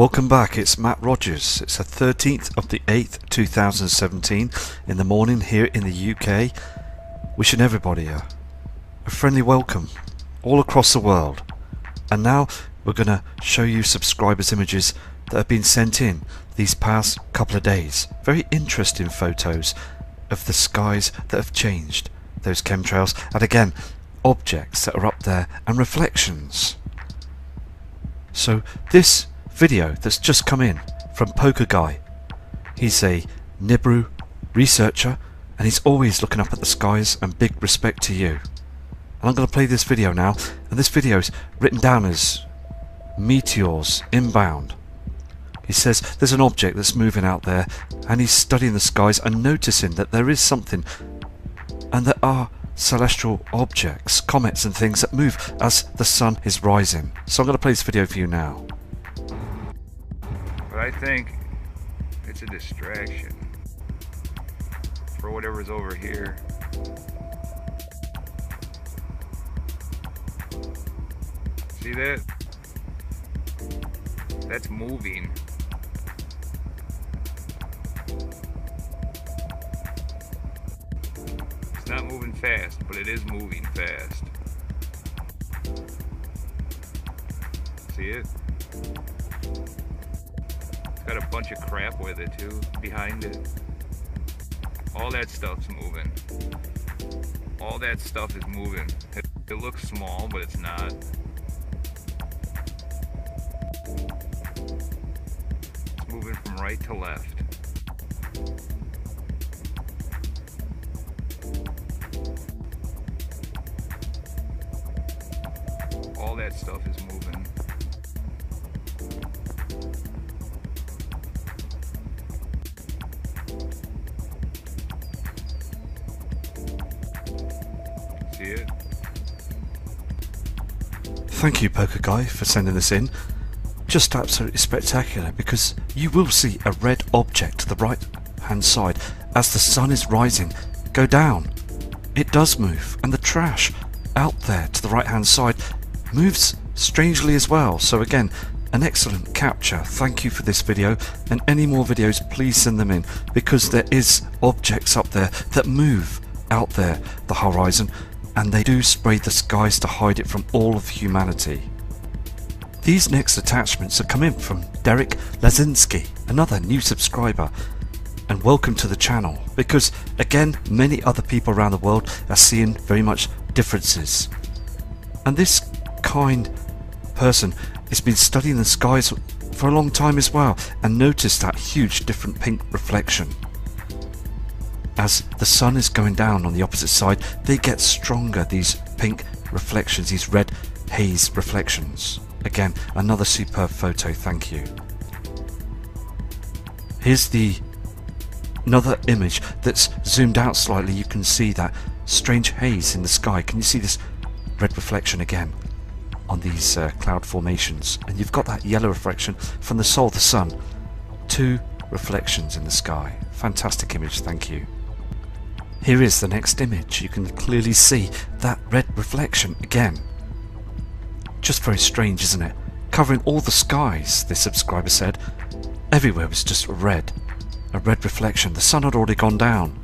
Welcome back, it's Matt Rogers. It's the 13th of the 8th 2017 in the morning here in the UK. Wishing everybody a friendly welcome all across the world. And now we're going to show you subscribers' images that have been sent in these past couple of days. Very interesting photos of the skies that have changed, those chemtrails, and again objects that are up there and reflections. So this video that's just come in from Poker Guy, he's a Nibiru researcher and he's always looking up at the skies, and big respect to you. And I'm going to play this video now, and this video is written down as meteors inbound. He says there's an object that's moving out there and he's studying the skies and noticing that there is something, and there are celestial objects, comets and things that move as the sun is rising. So I'm going to play this video for you now. But I think it's a distraction for whatever's over here. See that? That's moving. It's not moving fast, but it is moving fast. See it? It's got a bunch of crap with it too, behind it. All that stuff's moving. All that stuff is moving. It looks small, but it's not. It's moving from right to left. All that stuff is moving. See it? Thank you, Poker Guy, for sending this in. Just absolutely spectacular, because you will see a red object to the right hand side as the sun is rising go down. It does move, and the trash out there to the right hand side moves strangely as well. So again, an excellent capture. Thank you for this video, and any more videos please send them in, because there is objects up there that move out there the horizon, and they do spray the skies to hide it from all of humanity. These next attachments are coming from Derek Lazinski, another new subscriber, and welcome to the channel, because again many other people around the world are seeing very much differences. And this kind person has been studying the skies for a long time as well, and noticed that huge different pink reflection. As the sun is going down on the opposite side, they get stronger, these pink reflections, these red haze reflections. Again, another superb photo, thank you. Here's another image that's zoomed out slightly. You can see that strange haze in the sky. Can you see this red reflection again on these cloud formations? And you've got that yellow reflection from the soul, the sun. Two reflections in the sky. Fantastic image, thank you. Here is the next image. You can clearly see that red reflection again. Just very strange, isn't it? Covering all the skies, this subscriber said. Everywhere was just red. A red reflection. The sun had already gone down.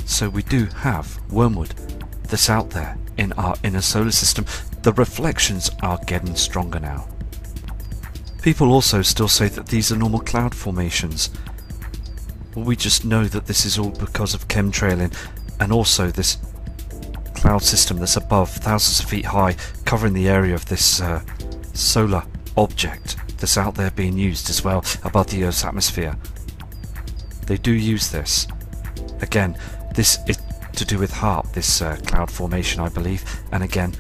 So we do have wormwood that's out there in our inner solar system. The reflections are getting stronger now. People also still say that these are normal cloud formations. Well, we just know that this is all because of chemtrailing, and also this cloud system that's above, thousands of feet high, covering the area of this solar object that's out there being used as well above the Earth's atmosphere. They do use this. Again, this is to do with HAARP, this cloud formation, I believe, and again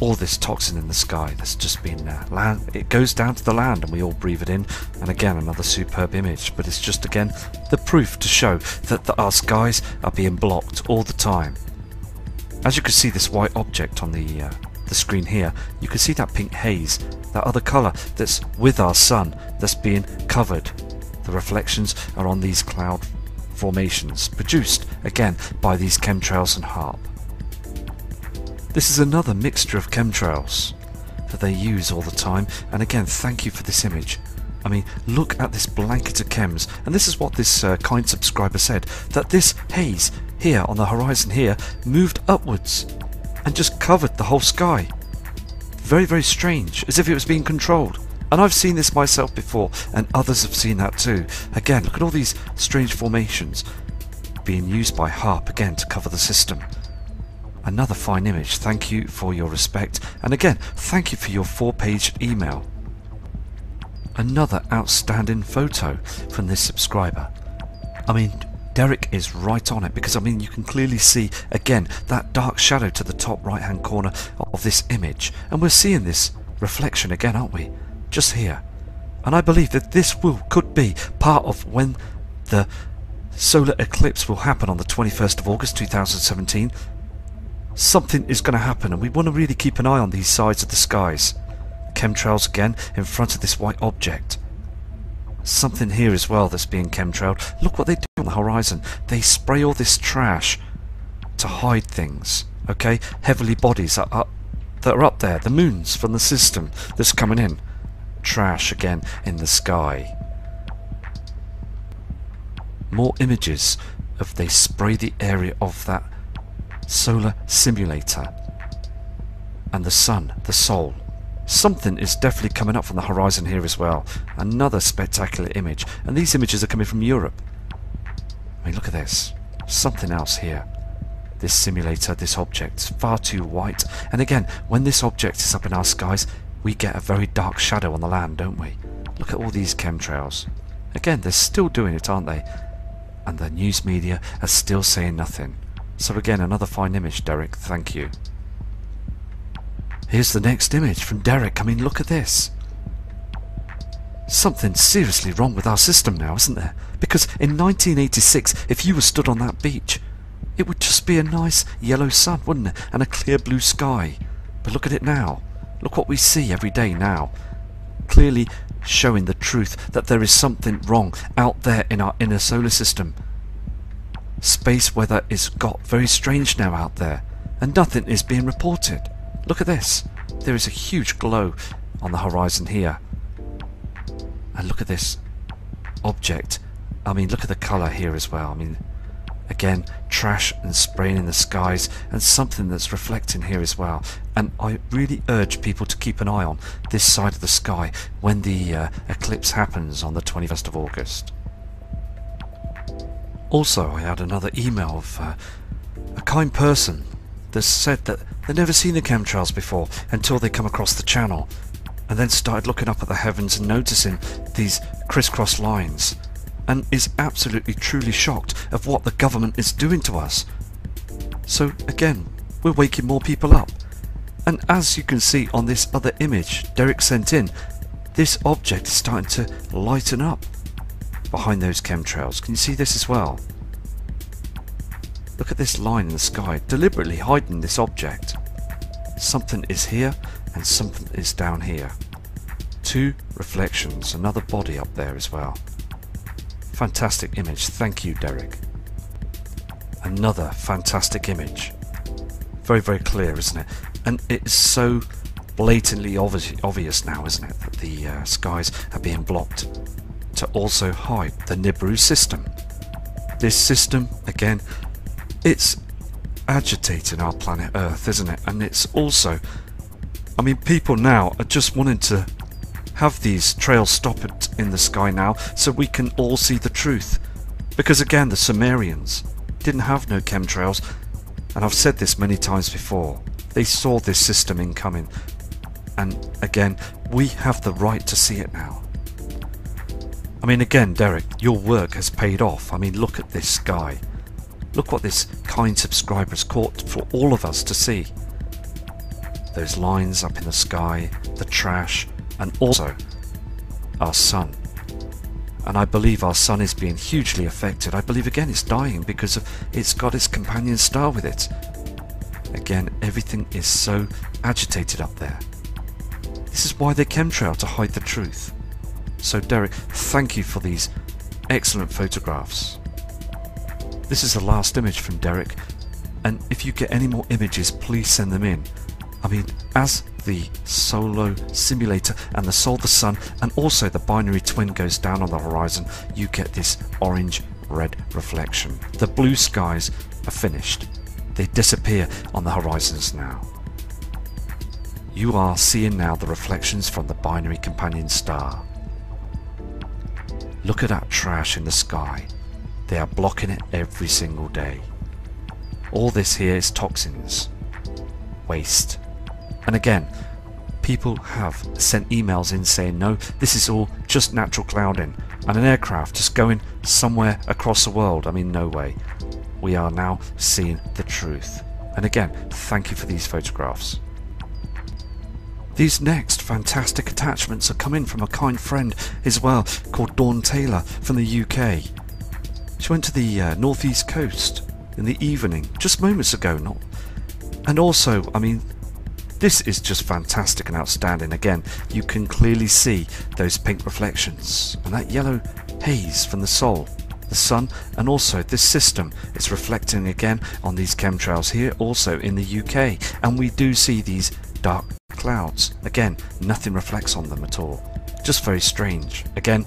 all this toxin in the sky that's just been it goes down to the land and we all breathe it in. And again, another superb image, but it's just again the proof to show that our skies are being blocked all the time. As you can see this white object on the screen here, you can see that pink haze, that other colour that's with our sun that's being covered. The reflections are on these cloud formations produced again by these chemtrails and HAARP. This is another mixture of chemtrails that they use all the time, and again thank you for this image. I mean, look at this blanket of chems, and this is what this kind subscriber said, that this haze here on the horizon here moved upwards and just covered the whole sky. Very, very strange, as if it was being controlled. And I've seen this myself before, and others have seen that too. Again, look at all these strange formations being used by HARP again to cover the system. Another fine image. Thank you for your respect, and again, thank you for your 4-page email. Another outstanding photo from this subscriber. I mean, Derek is right on it, because I mean you can clearly see again that dark shadow to the top right hand corner of this image, and we're seeing this reflection again, aren't we? Just here. And I believe that this could be part of when the solar eclipse will happen on the 21st of August 2017. Something is going to happen, and we want to really keep an eye on these sides of the skies. Chemtrails again in front of this white object. Something here as well that's being chemtrailed. Look what they do on the horizon. They spray all this trash to hide things. Okay, heavenly bodies that are up there, the moons from the system that's coming in. Trash again in the sky. More images of they spray the area of that solar simulator and the sun, the soul. Something is definitely coming up from the horizon here as well. Another spectacular image, and these images are coming from Europe. I mean, look at this. Something else here. This simulator, this object, far too white. And again, when this object is up in our skies, we get a very dark shadow on the land, don't we? Look at all these chemtrails. Again, they're still doing it, aren't they? And the news media are still saying nothing. So again, another fine image, Derek. Thank you. Here's the next image from Derek. I mean, look at this. Something seriously wrong with our system now, isn't there? Because in 1986, if you were stood on that beach, it would just be a nice yellow sun, wouldn't it? And a clear blue sky. But look at it now. Look what we see every day now. Clearly showing the truth that there is something wrong out there in our inner solar system. Space weather is got very strange now out there, and nothing is being reported. Look at this. There is a huge glow on the horizon here. And look at this object. I mean, look at the colour here as well. I mean, again, trash and spraying in the skies, and something that's reflecting here as well. And I really urge people to keep an eye on this side of the sky when the eclipse happens on the 21st of August. Also, I had another email of a kind person that said that they'd never seen the chemtrails before until they come across the channel, and then started looking up at the heavens and noticing these crisscross lines, and is absolutely truly shocked of what the government is doing to us. So again, we're waking more people up. And as you can see on this other image Derek sent in, this object is starting to lighten up behind those chemtrails. Can you see this as well? Look at this line in the sky, deliberately hiding this object. Something is here and something is down here. Two reflections, another body up there as well. Fantastic image, thank you Derek. Another fantastic image. Very, very clear, isn't it? And it's so blatantly obvious now, isn't it, that the skies are being blocked to also hide the Nibiru system. This system, again, it's agitating our planet Earth, isn't it? And it's also, I mean, people now are just wanting to have these trails stop it in the sky now so we can all see the truth. Because again, the Sumerians didn't have no chemtrails, and I've said this many times before. They saw this system incoming, and again, we have the right to see it now. I mean, again, Derek, your work has paid off. I mean, look at this sky. Look what this kind subscriber has caught for all of us to see. Those lines up in the sky, the trash, and also our sun. And I believe our sun is being hugely affected. I believe again it's dying because it's got its companion star with it. Again, everything is so agitated up there. This is why they chemtrail, to hide the truth. So Derek, thank you for these excellent photographs. This is the last image from Derek, and if you get any more images, please send them in. I mean, as the Solo simulator and the Sol, the Sun, and also the binary twin goes down on the horizon, you get this orange-red reflection. The blue skies are finished. They disappear on the horizons now. You are seeing now the reflections from the binary companion star. Look at that trash in the sky. They are blocking it every single day. All this here is toxins, waste. And again, people have sent emails in saying, no, this is all just natural clouding and an aircraft just going somewhere across the world. I mean, no way. We are now seeing the truth. And again, thank you for these photographs. These next fantastic attachments are coming from a kind friend as well, called Dawn Taylor from the UK. She went to the northeast coast in the evening, just moments ago, and also, I mean, this is just fantastic and outstanding. Again, you can clearly see those pink reflections and that yellow haze from the Sol, the Sun, and also this system is reflecting again on these chemtrails here also in the UK, and we do see these dark clouds. Again, nothing reflects on them at all. Just very strange. Again,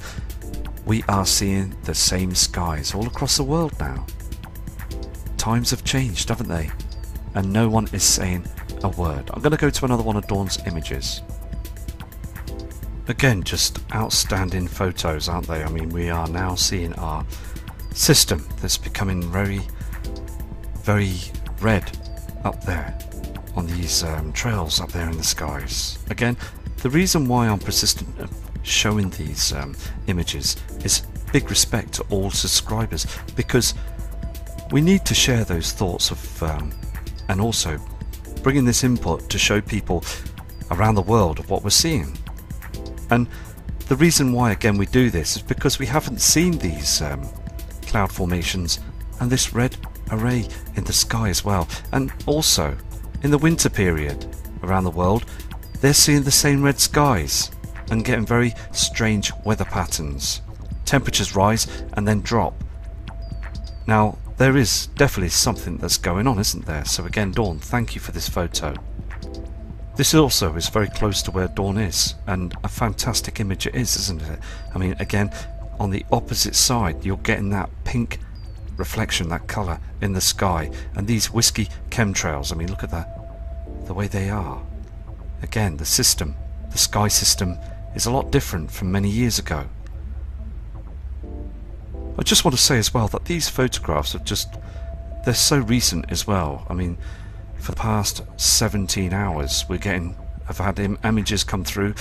we are seeing the same skies all across the world now. Times have changed, haven't they? And no one is saying a word. I'm going to go to another one of Dawn's images. Again, just outstanding photos, aren't they? I mean, we are now seeing our system that's becoming very, very red up there on these trails up there in the skies. Again, the reason why I'm persistent of showing these images is big respect to all subscribers, because we need to share those thoughts of and also bringing this input to show people around the world of what we're seeing. And the reason why again we do this is because we haven't seen these cloud formations and this red array in the sky as well. And also in the winter period around the world, they're seeing the same red skies and getting very strange weather patterns. Temperatures rise and then drop. Now there is definitely something that's going on, isn't there? So again, Dawn, thank you for this photo. This also is very close to where Dawn is, and a fantastic image it is, isn't it? I mean, again, on the opposite side you're getting that pink reflection, that colour in the sky, and these whiskey chemtrails. I mean, look at that, the way they are. Again, the system, the sky system, is a lot different from many years ago. I just want to say as well that these photographs are just, they're so recent as well. I mean, for the past 17 hours I've had images come through,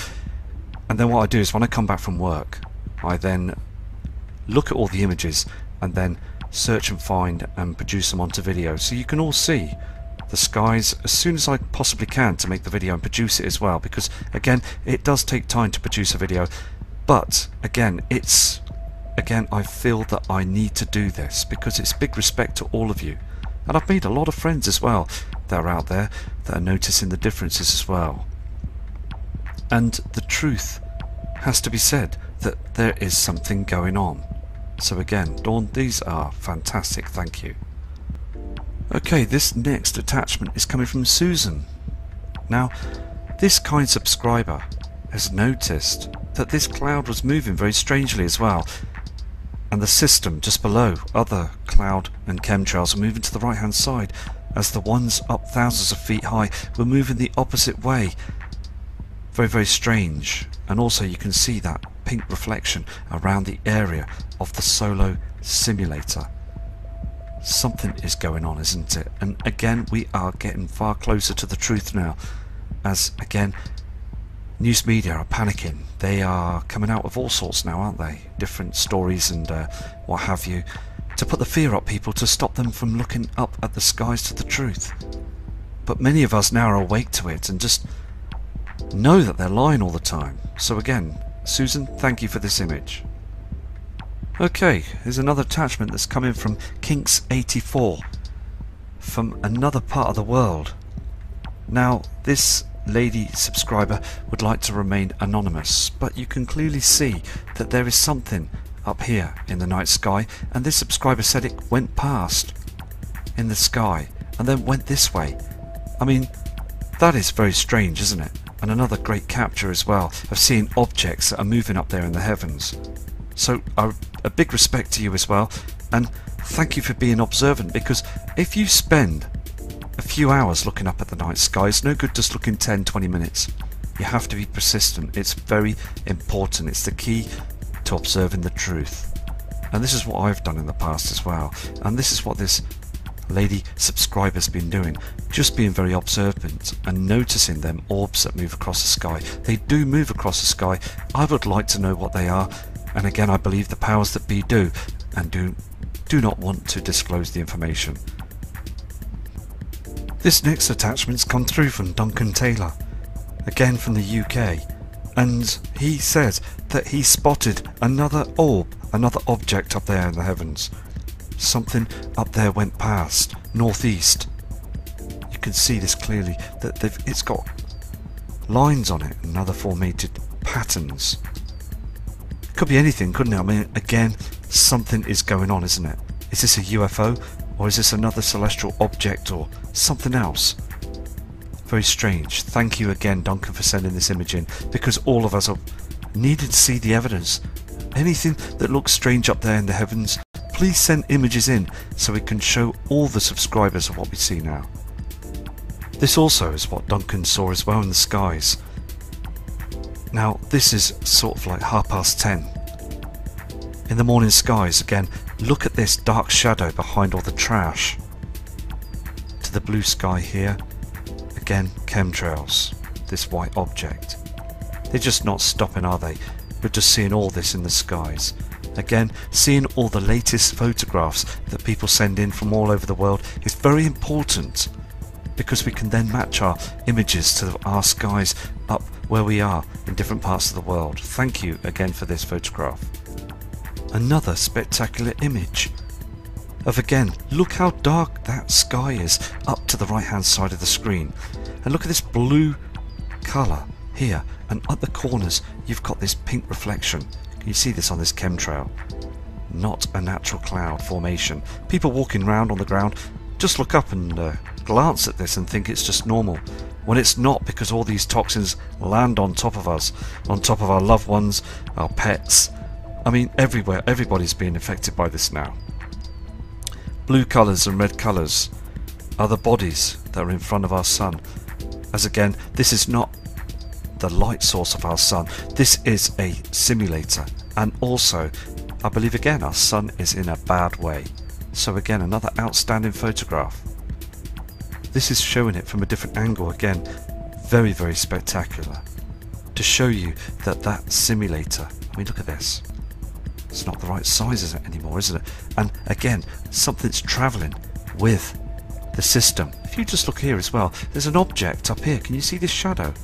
and then what I do is when I come back from work, I then look at all the images and then search and find and produce them onto video, so you can all see the skies as soon as I possibly can to make the video and produce it as well, because again, it does take time to produce a video, but again, I feel that I need to do this because it's big respect to all of you, and I've made a lot of friends as well that are out there that are noticing the differences as well. And the truth has to be said, that there is something going on. So again, Dawn, these are fantastic, thank you. Okay, this next attachment is coming from Susan. Now, this kind subscriber has noticed that this cloud was moving very strangely as well, and the system just below, other cloud and chemtrails were moving to the right hand side, as the ones up thousands of feet high were moving the opposite way. Very, very strange. And also you can see that pink reflection around the area of the Solo simulator. Something is going on, isn't it? And again, we are getting far closer to the truth now, as again, news media are panicking. They are coming out with all sorts now, aren't they? Different stories and what have you, to put the fear up people, to stop them from looking up at the skies to the truth. But many of us now are awake to it and just know that they're lying all the time. So again, Susan, thank you for this image. Okay, here's another attachment that's coming from Kinks84 from another part of the world. Now, this lady subscriber would like to remain anonymous, but you can clearly see that there is something up here in the night sky, and this subscriber said it went past in the sky and then went this way. I mean, That is very strange, isn't it? And another great capture as well of seeing objects that are moving up there in the heavens. So a big respect to you as well, and thank you for being observant, because if you spend a few hours looking up at the night sky, it's no good just looking 10-20 minutes. You have to be persistent. It's very important. It's the key to observing the truth. And this is what I've done in the past as well, and this is what this lady subscriber's been doing, just being very observant and noticing them orbs that move across the sky. They do move across the sky. I would like to know what they are, and again I believe the powers that be do, and do not want to disclose the information. This next attachment's come through from Duncan Taylor, again from the UK, and he says that he spotted another orb, another object up there in the heavens. Something up there went past, northeast. You can see this clearly, that it's got lines on it and other formatted patterns. Could be anything, couldn't it? I mean, again, something is going on, isn't it? Is this a UFO, or is this another celestial object, or something else? Very strange. Thank you again, Duncan, for sending this image in, because all of us are needed to see the evidence. Anything that looks strange up there in the heavens, please send images in so we can show all the subscribers of what we see now. This also is what Duncan saw as well in the skies. Now this is sort of like 10:30 in the morning skies. Again, look at this dark shadow behind all the trash. To the blue sky here, again chemtrails, this white object. They're just not stopping, are they? We're just seeing all this in the skies. Again, seeing all the latest photographs that people send in from all over the world is very important, because we can then match our images to our skies up where we are in different parts of the world. Thank you again for this photograph. Another spectacular image of, again, look how dark that sky is up to the right hand side of the screen, and look at this blue colour here, and at the corners you've got this pink reflection. Can you see this on this chemtrail? Not a natural cloud formation. People walking around on the ground just look up and glance at this and think it's just normal, when it's not, because all these toxins land on top of us, on top of our loved ones, our pets. I mean, everywhere, everybody's being affected by this now. Blue colours and red colours are the bodies that are in front of our sun, as again, this is not the light source of our sun. This is a simulator, and also I believe again our sun is in a bad way. So again, another outstanding photograph. This is showing it from a different angle, again very, very spectacular, to show you that that simulator, I mean, look at this, it's not the right size anymore, isn't it? And again, something's travelling with the system. If you just look here as well, there's an object up here. Can you see this shadow?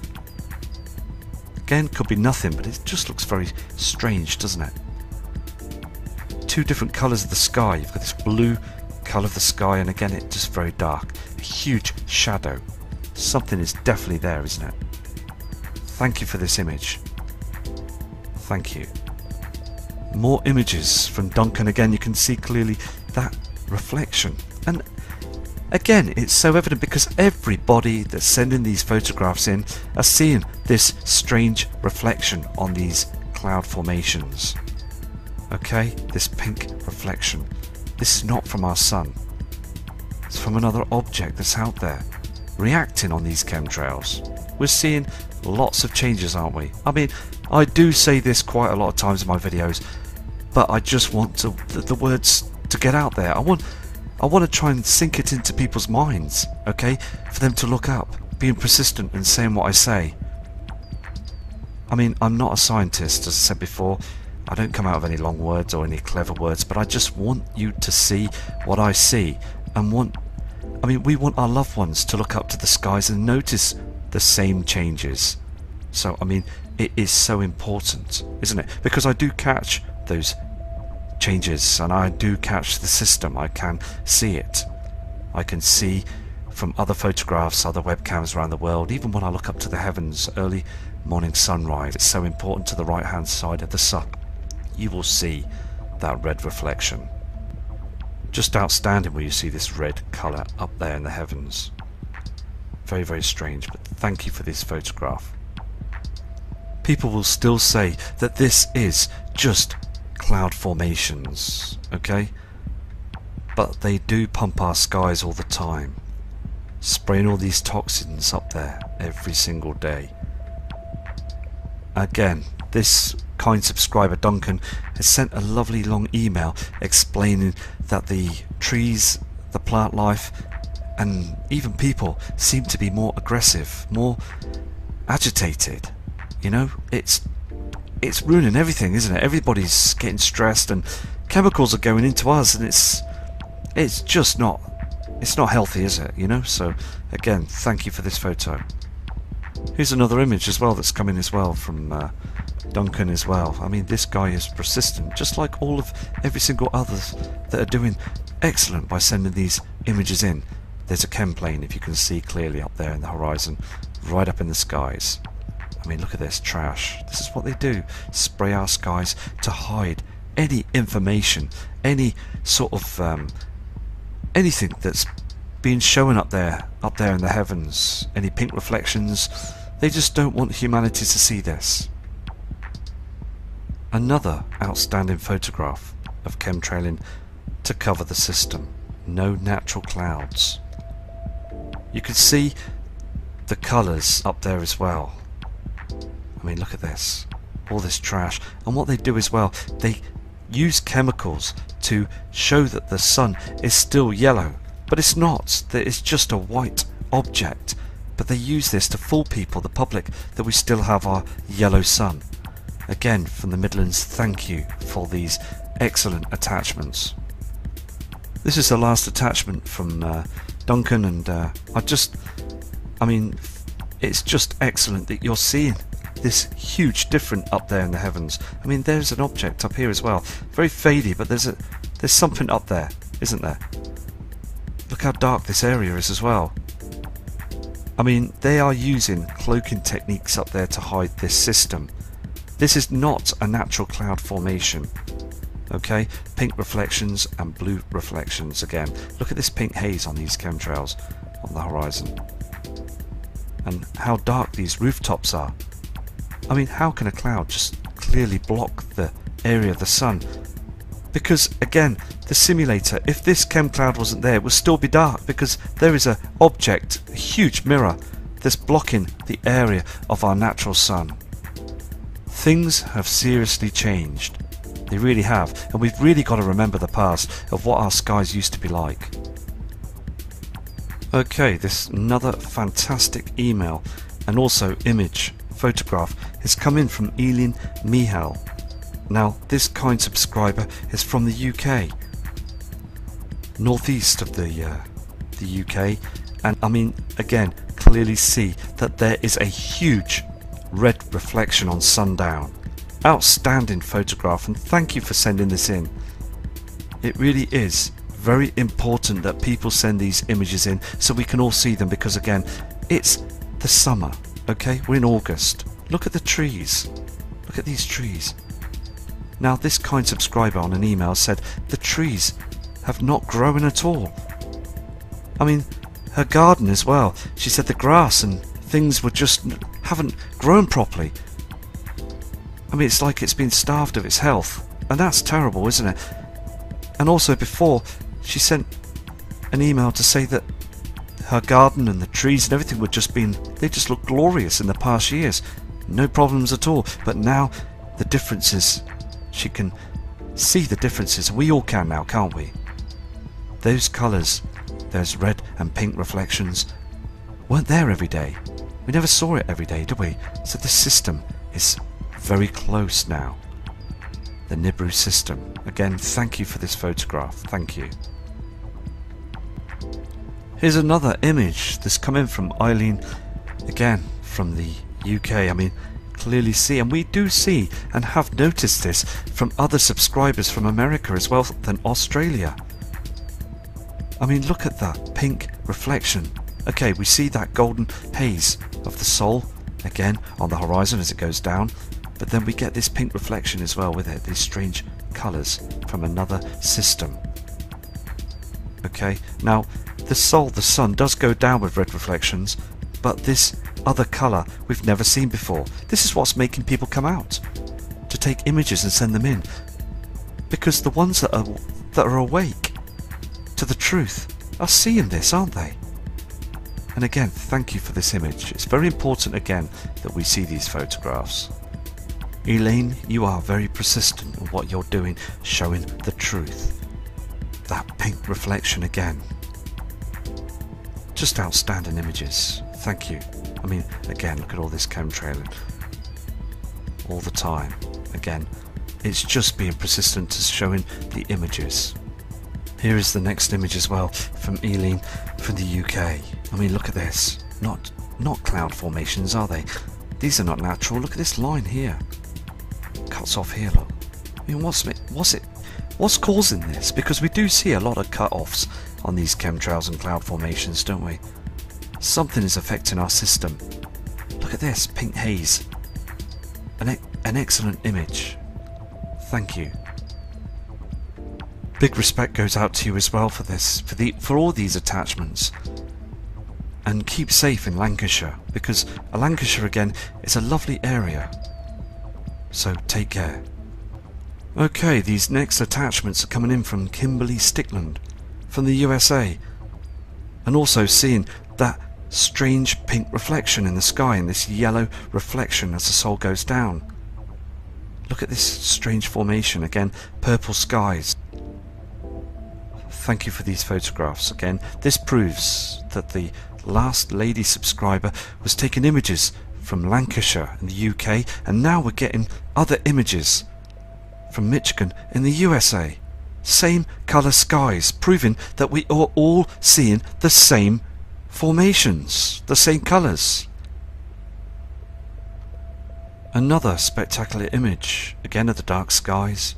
Again, could be nothing, but it just looks very strange, doesn't it? Two different colours of the sky. You've got this blue colour of the sky, and again, it's just very dark. A huge shadow. Something is definitely there, isn't it? Thank you for this image. Thank you. More images from Duncan. Again, you can see clearly that reflection. And again, it's so evident because everybody that's sending these photographs in are seeing this strange reflection on these cloud formations. Okay, this pink reflection. This is not from our sun. It's from another object that's out there, reacting on these chemtrails. We're seeing lots of changes, aren't we? I mean, I do say this quite a lot of times in my videos, but I just want the words to get out there. I want to try and sink it into people's minds, okay? For them to look up, being persistent and saying what I say. I mean, I'm not a scientist, as I said before. I don't come out of any long words or any clever words, but I just want you to see what I see, and we want our loved ones to look up to the skies and notice the same changes. So, I mean, it is so important, isn't it? Because I do catch those changes, and I do catch the system. I can see it. I can see from other photographs, other webcams around the world, even when I look up to the heavens, early morning sunrise. It's so important to the right hand side of the sun. You will see that red reflection. Just outstanding where you see this red colour up there in the heavens. Very, very strange, but thank you for this photograph. People will still say that this is just cloud formations, okay? But they do pump our skies all the time, spraying all these toxins up there every single day. Again, this kind subscriber Duncan has sent a lovely long email explaining that the trees, the plant life, and even people seem to be more aggressive, more agitated. You know, it's ruining everything, isn't it? Everybody's getting stressed and chemicals are going into us, and it's just not, it's not healthy, is it? You know. So again, thank you for this photo. Here's another image as well that's coming as well from Duncan as well. I mean, this guy is persistent, just like all of every single others that are doing excellent by sending these images in. There's a chem plane, if you can see clearly up there in the horizon, right up in the skies. I mean, look at this trash. This is what they do, spray our skies to hide any information, any sort of anything that's being shown up there in the heavens, any pink reflections. They just don't want humanity to see this. Another outstanding photograph of chemtrailing to cover the system. No natural clouds. You can see the colours up there as well. I mean, look at this, all this trash. And what they do as well, they use chemicals to show that the sun is still yellow, but it's not. It's just a white object. But they use this to fool people, the public, that we still have our yellow sun. Again, from the Midlands, thank you for these excellent attachments. This is the last attachment from Duncan, and I mean, it's just excellent that you're seeing this huge difference up there in the heavens. I mean, there's an object up here as well, very fadey, but there's something up there, isn't there? Look how dark this area is as well. I mean, they are using cloaking techniques up there to hide this system. This is not a natural cloud formation. Okay, pink reflections and blue reflections again. Look at this pink haze on these chemtrails on the horizon. And how dark these rooftops are. I mean, how can a cloud just clearly block the area of the sun? Because again, the simulator, if this chem cloud wasn't there, it would still be dark, because there is an object, a huge mirror, that's blocking the area of our natural sun. Things have seriously changed. They really have, and we've really got to remember the past of what our skies used to be like. Okay, this another fantastic email and also image photograph has come in from Eileen Mihal. Now, this kind subscriber is from the UK, northeast of the UK, and I mean, again, clearly see that there is a huge red reflection on sundown. Outstanding photograph, and thank you for sending this in. It really is very important that people send these images in so we can all see them, because again, it's the summer, okay? We're in August. Look at the trees. Look at these trees. Now, this kind subscriber on an email said the trees have not grown at all. I mean, her garden as well. She said the grass and things were just haven't grown properly. I mean, it's like it's been starved of its health, and that's terrible, isn't it? And also, before, she sent an email to say that her garden and the trees and everything were just they just looked glorious in the past years, no problems at all. But now the differences, she can see the differences. We all can now, can't we? Those colours, those red and pink reflections, weren't there every day. We never saw it every day, did we? So the system is very close now. The Nibiru system. Again, thank you for this photograph. Thank you. Here's another image that's come in from Eileen, again from the UK. I mean, clearly see, and we do see and have noticed this from other subscribers from America as well than Australia. I mean, look at that pink reflection. Okay, we see that golden haze of the Sol again on the horizon as it goes down, but then we get this pink reflection as well with it, these strange colours from another system. Okay, now the Sol, the sun, does go down with red reflections, but this other colour we've never seen before. This is what's making people come out to take images and send them in, because the ones that are awake to the truth are seeing this, aren't they? And again, thank you for this image. It's very important again that we see these photographs. Elaine, you are very persistent in what you're doing, showing the truth. That pink reflection again. Just outstanding images. Thank you. I mean, again, look at all this chemtrailing all the time. Again, it's just being persistent to showing the images. Here is the next image as well from Eileen from the UK. I mean, look at this. Not cloud formations, are they? These are not natural. Look at this line here. Cuts off here, look. I mean, what's causing this? Because we do see a lot of cut-offs on these chemtrails and cloud formations, don't we? Something is affecting our system. Look at this, pink haze. An excellent image. Thank you. Big respect goes out to you as well for this, for all these attachments. And keep safe in Lancashire, because Lancashire again is a lovely area. So take care. Okay, these next attachments are coming in from Kimberly Stickland from the USA, and also seeing that strange pink reflection in the sky and this yellow reflection as the soul goes down. Look at this strange formation again, purple skies. Thank you for these photographs again. This proves that the last lady subscriber was taking images from Lancashire in the UK, and now we're getting other images from Michigan in the USA. Same colour skies, proving that we are all seeing the same formations, the same colours. Another spectacular image, again of the dark skies,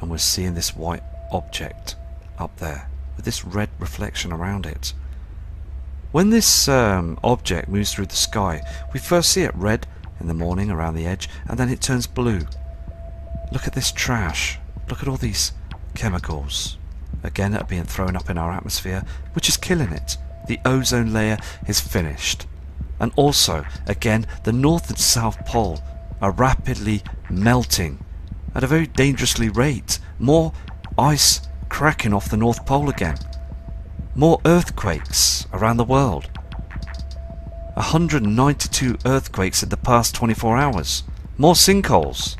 and we're seeing this white object up there with this red reflection around it. When this object moves through the sky, we first see it red in the morning around the edge, and then it turns blue. Look at this trash. Look at all these chemicals, again, that are being thrown up in our atmosphere, which is killing it. The ozone layer is finished. And also, again, the North and South Pole are rapidly melting at a very dangerously rate. More ice cracking off the North Pole again. More earthquakes around the world. 192 earthquakes in the past 24 hours. More sinkholes.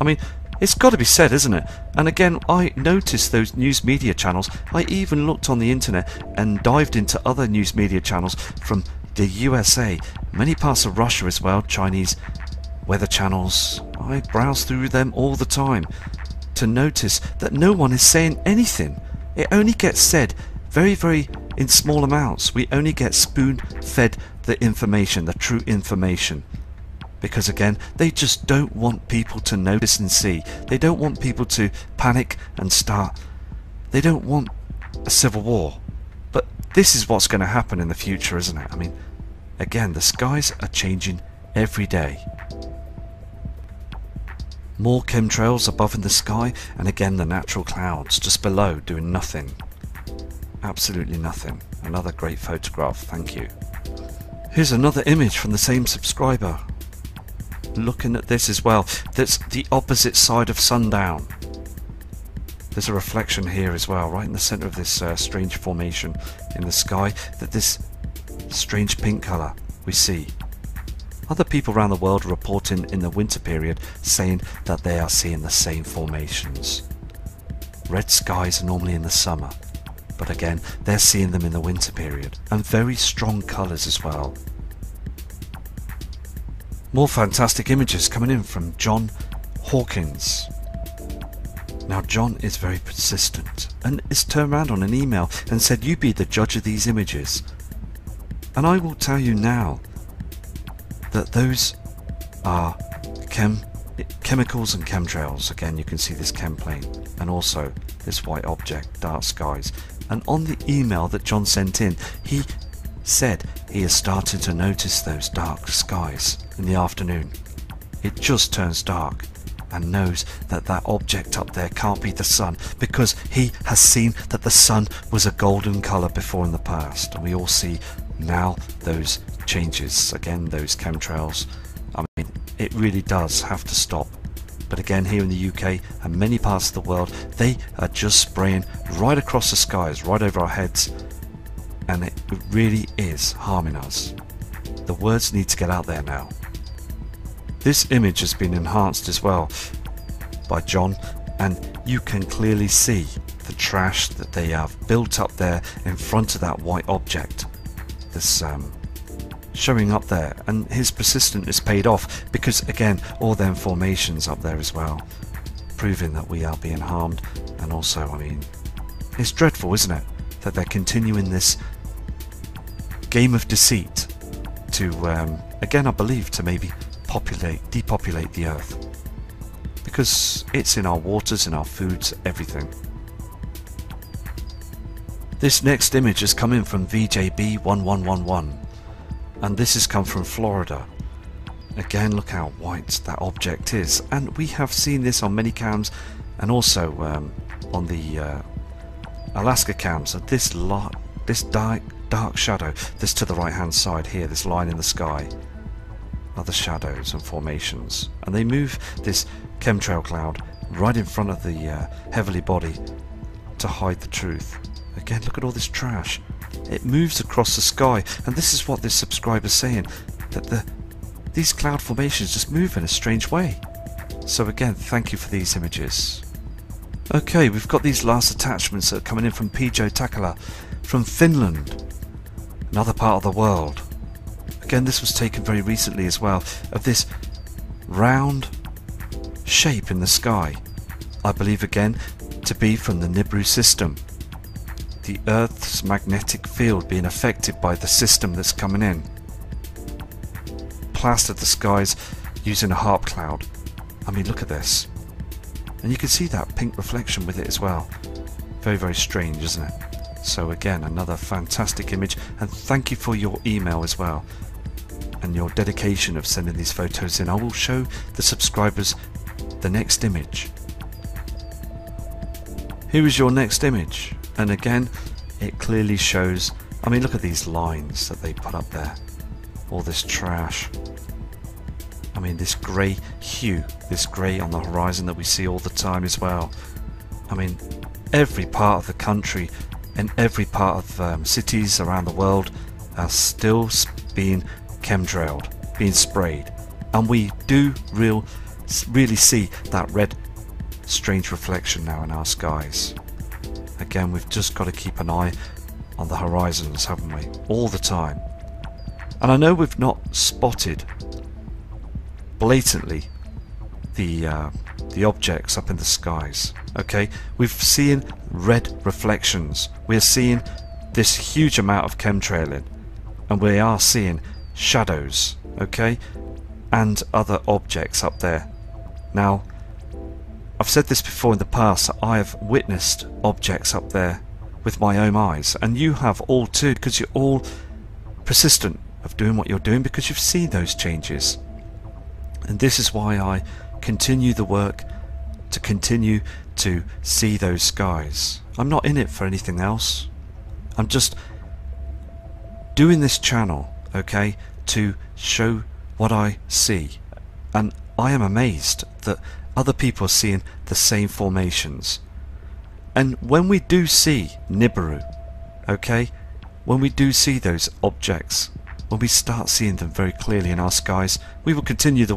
I mean, it's got to be said, isn't it? And again, I noticed those news media channels. I even looked on the internet and dived into other news media channels from the USA, many parts of Russia as well, Chinese weather channels. I browse through them all the time to notice that no one is saying anything. It only gets said very in small amounts. We only get spoon-fed the information, the true information. Because again, they just don't want people to notice and see. They don't want people to panic and start. They don't want a civil war. But this is what's going to happen in the future, isn't it? I mean, again, the skies are changing every day. More chemtrails above in the sky, and again the natural clouds just below doing nothing. Absolutely nothing. Another great photograph, thank you. Here's another image from the same subscriber. Looking at this as well, that's the opposite side of sundown. There's a reflection here as well, right in the centre of this strange formation in the sky, that this strange pink colour we see. Other people around the world are reporting in the winter period saying that they are seeing the same formations. Red skies are normally in the summer, but again they're seeing them in the winter period, and very strong colours as well. More fantastic images coming in from John Hawkins. Now John is very persistent and is turned around on an email and said, you be the judge of these images. And I will tell you now that those are chemicals and chemtrails. Again, you can see this chem plane and also this white object, dark skies. And on the email that John sent in, he said he has started to notice those dark skies in the afternoon. It just turns dark, and knows that that object up there can't be the sun, because he has seen that the sun was a golden colour before in the past, and we all see now those changes, again those chemtrails, I mean, it really does have to stop. But again, here in the UK and many parts of the world, they are just spraying right across the skies, right over our heads, and it really is harming us. The words need to get out there now. This image has been enhanced as well by John, and you can clearly see the trash that they have built up there in front of that white object that's showing up there, and his persistence is paid off because again all them formations up there as well, proving that we are being harmed. And also, I mean, it's dreadful, isn't it, that they're continuing this game of deceit to again, I believe, to maybe depopulate the earth, because it's in our waters, in our foods, everything. This next image has come in from VJB1111, and this has come from Florida. Again, look how white that object is, and we have seen this on many cams and also on the Alaska cams. So this dark shadow, this to the right hand side here, this line in the sky, other shadows and formations, and they move this chemtrail cloud right in front of the heavenly body to hide the truth. Again, look at all this trash. It moves across the sky, and this is what this subscriber's saying, that these cloud formations just move in a strange way. So again, thank you for these images. Okay, we've got these last attachments that are coming in from Pijo Takala from Finland, another part of the world. Again, this was taken very recently as well, of this round shape in the sky. I believe again to be from the Nibiru system. The Earth's magnetic field being affected by the system that's coming in. Plastered the skies using a harp cloud. I mean, look at this. And you can see that pink reflection with it as well. Very, very strange, isn't it? So again, another fantastic image, and thank you for your email as well and your dedication of sending these photos in. I will show the subscribers the next image. Here is your next image, and again it clearly shows, I mean, look at these lines that they put up there, all this trash. I mean, this grey hue, this grey on the horizon that we see all the time as well. I mean, every part of the country and every part of cities around the world are still being chemtrailed, being sprayed, and we do really see that red strange reflection now in our skies. Again, we've just got to keep an eye on the horizons, haven't we, all the time. And I know we've not spotted blatantly the objects up in the skies. Okay, we've seen red reflections, we're seeing this huge amount of chemtrailing, and we are seeing shadows, okay, and other objects up there. Now, I've said this before in the past, I have witnessed objects up there with my own eyes, and you have all too, because you're all persistent of doing what you're doing because you've seen those changes. And this is why I continue the work, to continue to see those skies. I'm not in it for anything else. I'm just doing this channel, okay, to show what I see. And I am amazed that other people are seeing the same formations. And when we do see Nibiru, okay, when we do see those objects, when we start seeing them very clearly in our skies, we will continue the